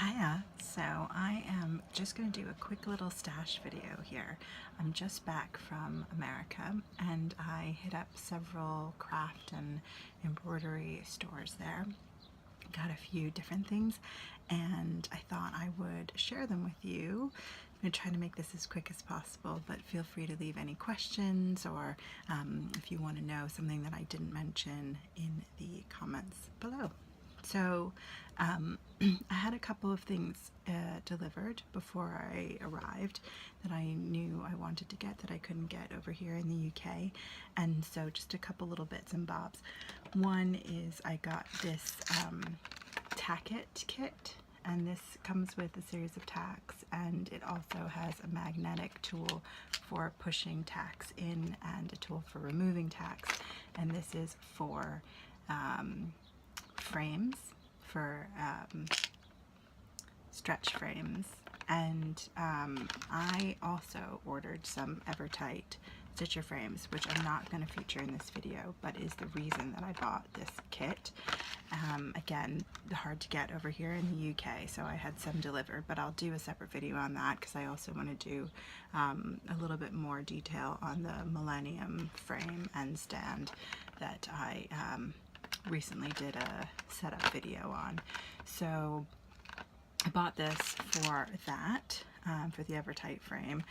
Hiya, so I am just going to do a quick little stash video here. I'm just back from America and I hit up several craft and embroidery stores there. Got a few different things and I thought I would share them with you. I'm going to try to make this as quick as possible, but feel free to leave any questions or if you want to know something that I didn't mention in the comments below. So I had a couple of things delivered before I arrived that I knew I wanted to get that I couldn't get over here in the UK, and so just a couple little bits and bobs. One is I got this tacket kit, and this comes with a series of tacks, and it also has a magnetic tool for pushing tacks in and a tool for removing tacks, and this is for frames, for stretch frames. And I also ordered some Evertight stitcher frames, which I'm not going to feature in this video, but is the reason that I bought this kit. Again, hard to get over here in the UK, so I had some delivered, but I'll do a separate video on that because I also want to do a little bit more detail on the Millennium frame and stand that I recently did a setup video on. So I bought this for that, for the Evertight frame.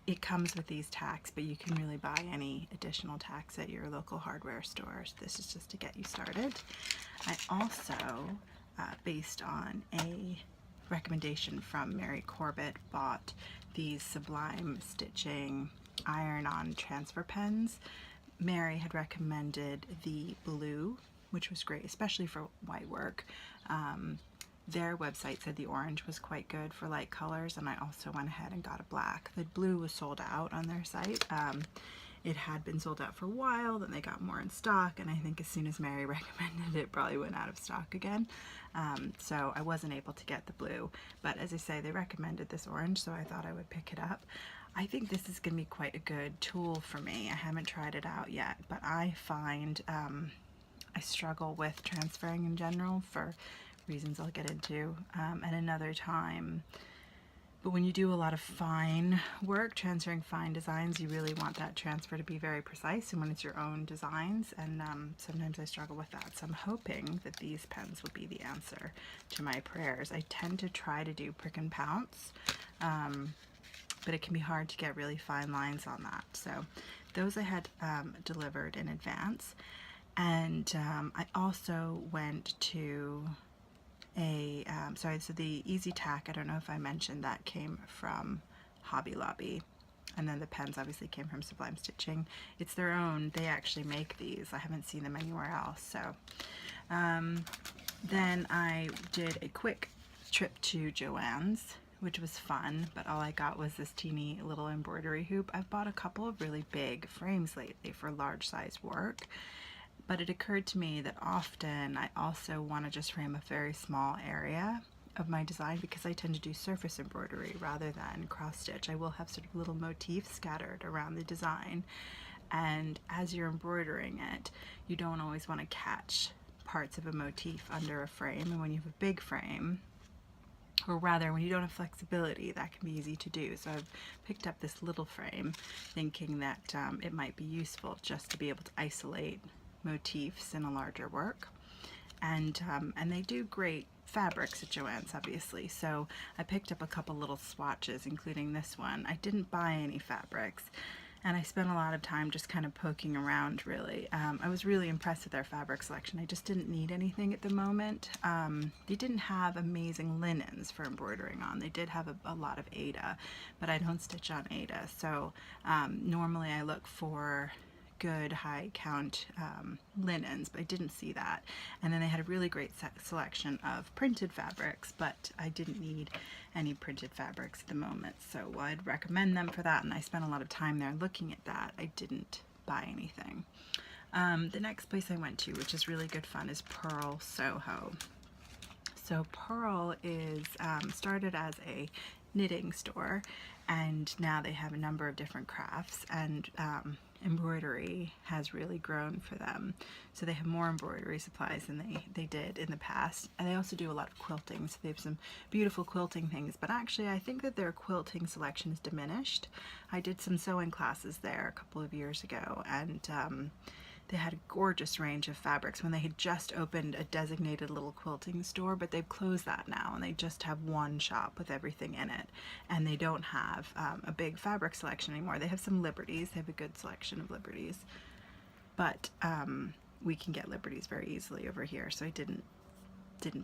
It comes with these tacks, but you can really buy any additional tacks at your local hardware stores. This is just to get you started. I also, based on a recommendation from Mary Corbett, bought these Sublime Stitching iron-on transfer pens. Mary had recommended the blue, which was great, especially for white work. Their website said the orange was quite good for light colors, and I also went ahead and got a black. The blue was sold out on their site. It had been sold out for a while, then they got more in stock, and I think as soon as Mary recommended it, probably went out of stock again. So I wasn't able to get the blue, but as I say, they recommended this orange, so I thought I would pick it up. I think this is going to be quite a good tool for me. I haven't tried it out yet, but I find I struggle with transferring in general for reasons I'll get into at another time. But when you do a lot of fine work, transferring fine designs, you really want that transfer to be very precise, and when it's your own designs, and sometimes I struggle with that. So I'm hoping that these pens will be the answer to my prayers. I tend to try to do prick and pounce, but it can be hard to get really fine lines on that. So those I had delivered in advance. And I also went to a, so the Easy Tack, I don't know if I mentioned, that came from Hobby Lobby. And then the pens obviously came from Sublime Stitching. It's their own, they actually make these. I haven't seen them anywhere else. So then I did a quick trip to Joann's, which was fun, but all I got was this teeny little embroidery hoop. I've bought a couple of really big frames lately for large size work, but it occurred to me that often I also want to just frame a very small area of my design because I tend to do surface embroidery rather than cross stitch. I will have sort of little motifs scattered around the design, and as you're embroidering it, you don't always want to catch parts of a motif under a frame, and when you have a big frame, or rather when you don't have flexibility, that can be easy to do. So I've picked up this little frame thinking that it might be useful just to be able to isolate motifs in a larger work, and they do great fabrics at Joann's, obviously. So I picked up a couple little swatches, including this one. I didn't buy any fabrics, and I spent a lot of time just kind of poking around, really. I was really impressed with their fabric selection. I just didn't need anything at the moment. They didn't have amazing linens for embroidering on. They did have a lot of Aida, but I don't stitch on Aida, so normally I look for good high count linens, but I didn't see that. And then they had a really great selection of printed fabrics, but I didn't need any printed fabrics at the moment, so I'd recommend them for that, and I spent a lot of time there looking at that. I didn't buy anything. The next place I went to, which is really good fun, is Purl Soho. So Purl is started as a knitting store, and now they have a number of different crafts, and embroidery has really grown for them. So they have more embroidery supplies than they did in the past. And they also do a lot of quilting, so they have some beautiful quilting things. But actually I think that their quilting selection is diminished. I did some sewing classes there a couple of years ago, and they had a gorgeous range of fabrics when they had just opened a designated little quilting store, but they've closed that now and they just have one shop with everything in it, and they don't have a big fabric selection anymore. They have some Liberties, they have a good selection of Liberties, but we can get Liberties very easily over here, so I didn't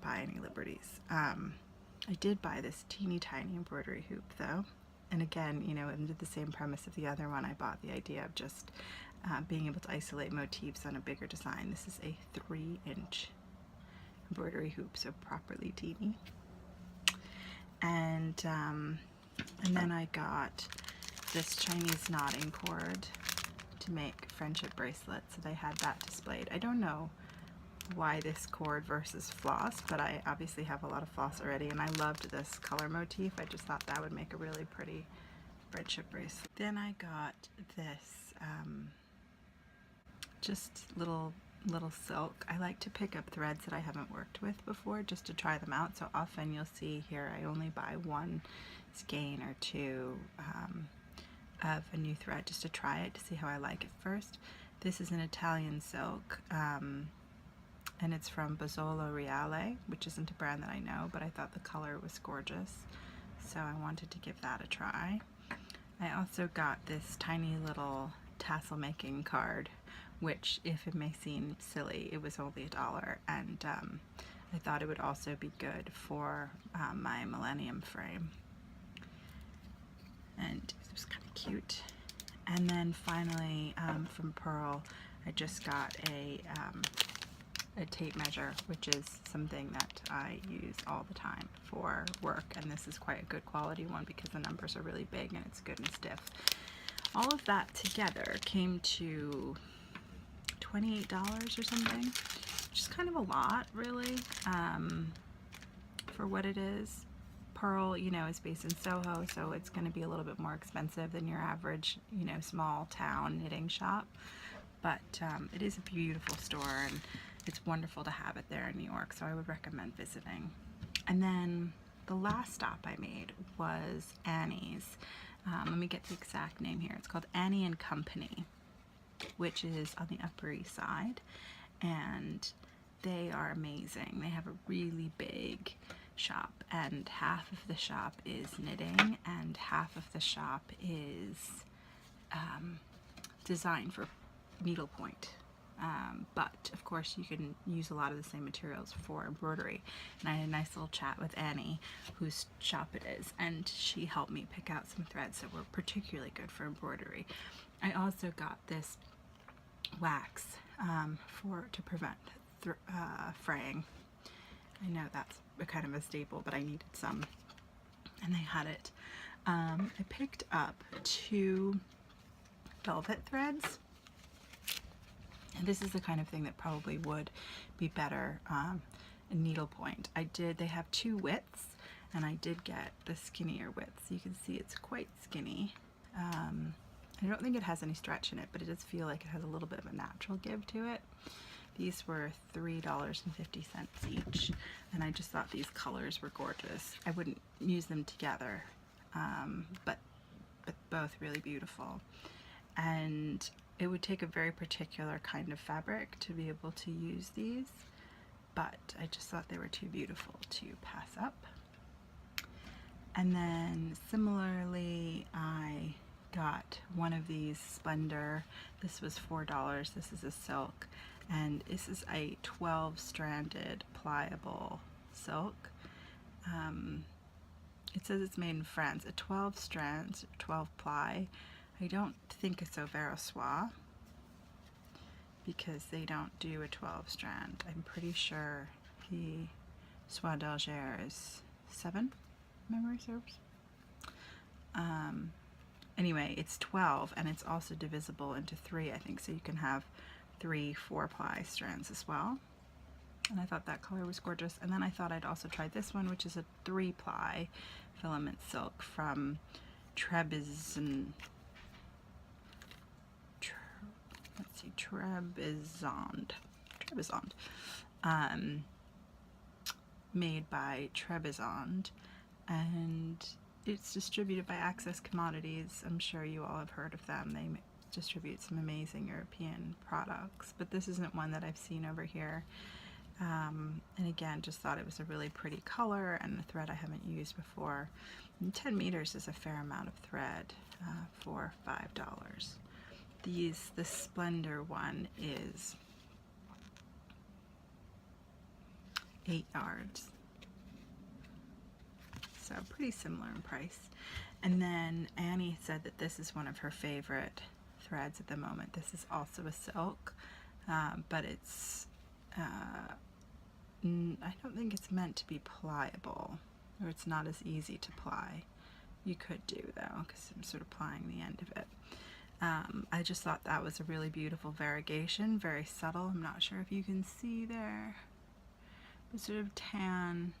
buy any Liberties. I did buy this teeny tiny embroidery hoop though, and again, you know, under the same premise of the other one, I bought the idea of just being able to isolate motifs on a bigger design. This is a 3-inch embroidery hoop, so properly teeny. And then I got this Chinese knotting cord to make friendship bracelets, so they had that displayed. I don't know why this cord versus floss, but I obviously have a lot of floss already, and I loved this color motif. I just thought that would make a really pretty friendship bracelet. Then I got this just little silk. I like to pick up threads that I haven't worked with before just to try them out. So often you'll see here I only buy one skein or two of a new thread just to try it, to see how I like it first. This is an Italian silk, and it's from Bozzolo Reale, which isn't a brand that I know, but I thought the color was gorgeous, so I wanted to give that a try. I also got this tiny little tassel making card, which, if it may seem silly, it was only $1, and I thought it would also be good for my Millennium frame, and it was kind of cute. And then finally, from Purl, I just got a tape measure, which is something that I use all the time for work, and this is quite a good quality one because the numbers are really big and it's good and stiff. All of that together came to $28 or something, which is kind of a lot, really, for what it is. Purl, you know, is based in Soho, so it's going to be a little bit more expensive than your average, you know, small town knitting shop, but it is a beautiful store, and it's wonderful to have it there in New York, so I would recommend visiting. And then the last stop I made was Annie's. Let me get the exact name here. It's called Annie and Company, which is on the Upper East Side, and they are amazing. They have a really big shop, and half of the shop is knitting and half of the shop is designed for needlepoint. But of course you can use a lot of the same materials for embroidery, and I had a nice little chat with Annie, whose shop it is, and she helped me pick out some threads that were particularly good for embroidery. I also got this wax to prevent fraying. I know that's a kind of a staple, but I needed some, and they had it. I picked up 2 velvet threads. And this is the kind of thing that probably would be better in needlepoint. They have 2 widths, and I did get the skinnier width. So you can see it's quite skinny. I don't think it has any stretch in it, but it does feel like it has a little bit of a natural give to it. These were $3.50 each, and I just thought these colors were gorgeous. I wouldn't use them together, but both really beautiful. And it would take a very particular kind of fabric to be able to use these, but I just thought they were too beautiful to pass up. And then similarly, I got one of these Splendor. This was $4. This is a silk, and this is a 12-stranded pliable silk. It says it's made in France. A 12 strands, 12 ply. I don't think it's Auvera Soie because they don't do a 12 strand. I'm pretty sure the Soie d'Alger is 7, memory serves. Anyway, it's 12, and it's also divisible into 3, I think, so you can have 3 4-ply strands as well. And I thought that color was gorgeous. And then I thought I'd also try this one, which is a 3-ply filament silk from let's see, Trebizond, made by Trebizond, and it's distributed by Access Commodities. I'm sure you all have heard of them. They distribute some amazing European products, but this isn't one that I've seen over here. And again, just thought it was a really pretty color and a thread I haven't used before. And 10 meters is a fair amount of thread for $5. The Splendor one is 8 yards. So pretty similar in price. And then Annie said that this is one of her favorite threads at the moment. This is also a silk, but it's I don't think it's meant to be pliable, or it's not as easy to ply. You could do though, because I'm sort of plying the end of it. I just thought that was a really beautiful variegation, very subtle. I'm not sure if you can see there, but sort of tan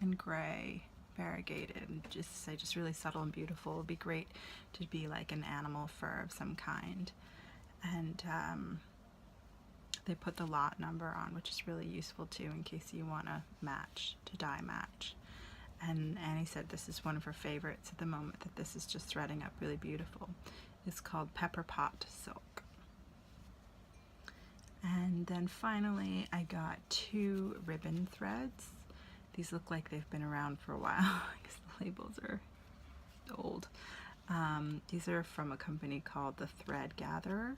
and gray variegated, and just really subtle and beautiful. It would be great to be like an animal fur of some kind. And they put the lot number on, which is really useful too in case you want to dye match. And Annie said this is one of her favorites at the moment, that this is just threading up really beautiful. It's called Pepper Pot Silk. And then finally I got 2 ribbon threads. These look like they've been around for a while because the labels are old. These are from a company called the Thread Gatherer.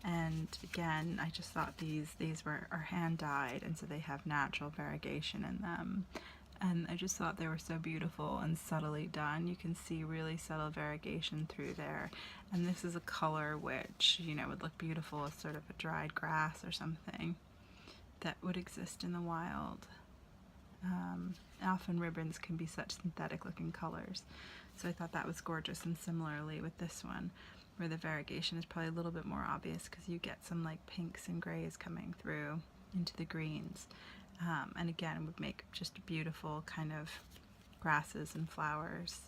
And again, I just thought these are hand dyed, and so they have natural variegation in them. And I just thought they were so beautiful and subtly done. You can see really subtle variegation through there. And this is a color which, you know, would look beautiful as sort of a dried grass or something that would exist in the wild. Often ribbons can be such synthetic looking colors. So I thought that was gorgeous. And similarly with this one, where the variegation is probably a little bit more obvious because you get some like pinks and grays coming through into the greens. And again, it would make just beautiful kind of grasses and flowers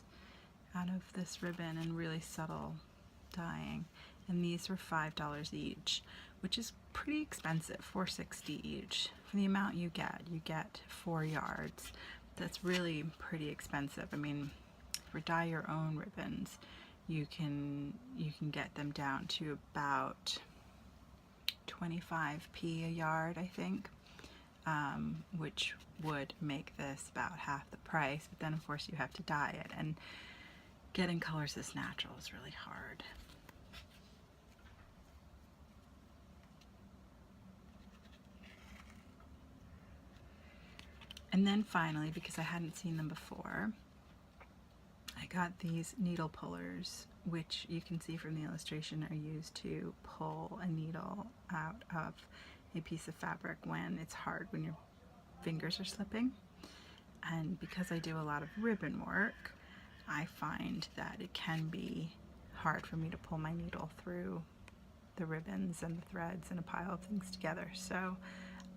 out of this ribbon, and really subtle dyeing. And these were $5 each, which is pretty expensive, $4.60 each. For the amount you get 4 yards. That's really pretty expensive. I mean, for dye your own ribbons, you can get them down to about 25p a yard, I think, which would make this about half the price. But then of course you have to dye it, and getting colors this natural is really hard. And then finally, because I hadn't seen them before, I got these needle pullers, which you can see from the illustration are used to pull a needle out of a piece of fabric when it's hard, when your fingers are slipping. And because I do a lot of ribbon work, I find that it can be hard for me to pull my needle through the ribbons and the threads and a pile of things together. So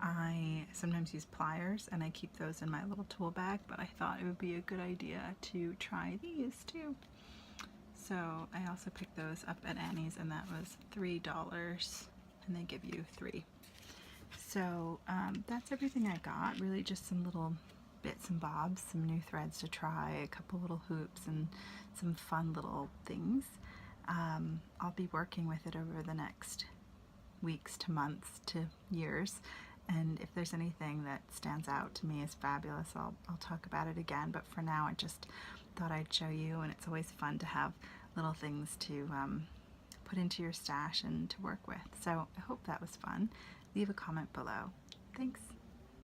I sometimes use pliers, and I keep those in my little tool bag, but I thought it would be a good idea to try these too. So I also picked those up at Annie's, and that was $3, and they give you 3. So that's everything I got, really just some little bits and bobs, some new threads to try, a couple little hoops, and some fun little things. I'll be working with it over the next weeks to months to years, and if there's anything that stands out to me as fabulous, I'll talk about it again. But for now, I just thought I'd show you, and it's always fun to have little things to put into your stash and to work with. So I hope that was fun. Leave a comment below. Thanks.